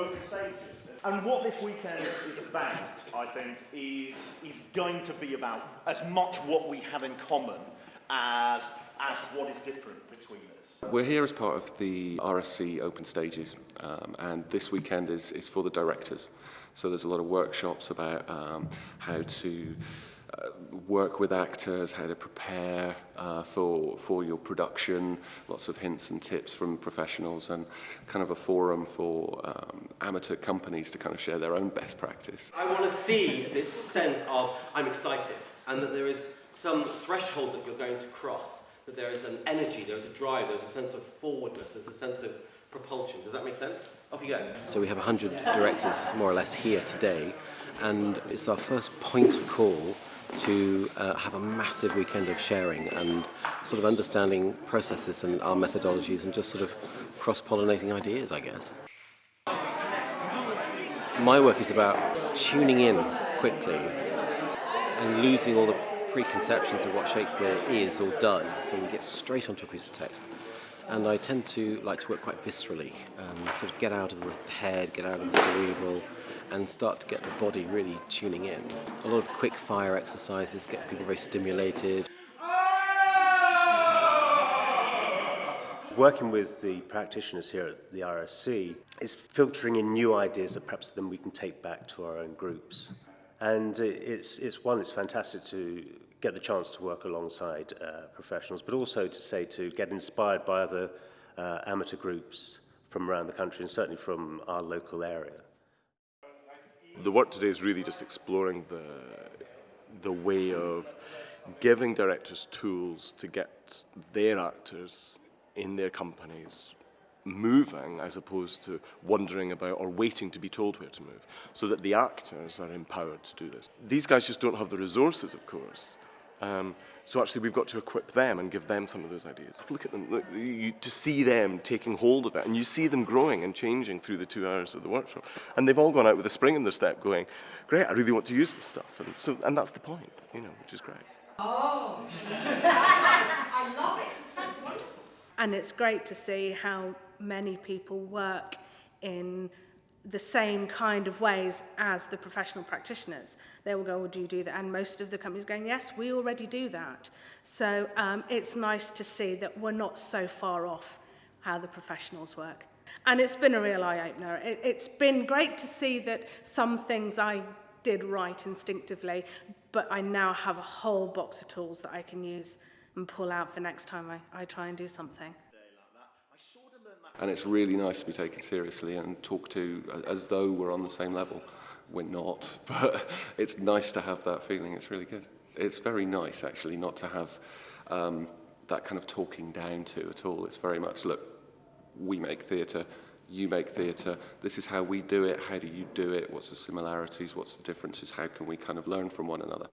Open Stages. And what this weekend is about, I think, is going to be about as much what we have in common as what is different between us. We're here as part of the RSC Open Stages, and this weekend is for the directors. So there's a lot of workshops about how to work with actors, how to prepare for your production, lots of hints and tips from professionals, and kind of a forum for amateur companies to kind of share their own best practice. I want to see this sense of I'm excited, and that there is some threshold that you're going to cross, that there is an energy, there is a drive, there's a sense of forwardness, there's a sense of propulsion. Does that make sense? Off you go. So we have 100 directors more or less here today, and it's our first point of call to have a massive weekend of sharing and sort of understanding processes and our methodologies and just sort of cross-pollinating ideas, I guess. My work is about tuning in quickly and losing all the preconceptions of what Shakespeare is or does, so we get straight onto a piece of text. And I tend to like to work quite viscerally, sort of get out of the head, get out of the cerebral, and start to get the body really tuning in. A lot of quick fire exercises get people very stimulated. Working with the practitioners here at the RSC is filtering in new ideas that perhaps then we can take back to our own groups. And it's fantastic to get the chance to work alongside professionals, but also to get inspired by other amateur groups from around the country and certainly from our local area. The work today is really just exploring the way of giving directors tools to get their actors in their companies moving, as opposed to wondering about or waiting to be told where to move, so that the actors are empowered to do this. These guys just don't have the resources, of course. So actually we've got to equip them and give them some of those ideas. Look at them, to see them taking hold of it, and you see them growing and changing through the 2 hours of the workshop. And they've all gone out with a spring in their step going, great, I really want to use this stuff. And that's the point, which is great. Oh, I love it. That's wonderful. And it's great to see how many people work in the same kind of ways as the professional practitioners. They will go, well, do you do that? And most of the companies are going, yes, we already do that. So it's nice to see that we're not so far off how the professionals work. And it's been a real eye-opener. It's been great to see that some things I did right instinctively, but I now have a whole box of tools that I can use and pull out for next time I try and do something. And it's really nice to be taken seriously and talked to as though we're on the same level. We're not, but it's nice to have that feeling. It's really good. It's very nice, actually, not to have that kind of talking down to at all. It's very much, look, we make theatre, you make theatre, this is how we do it, how do you do it, what's the similarities, what's the differences, how can we kind of learn from one another?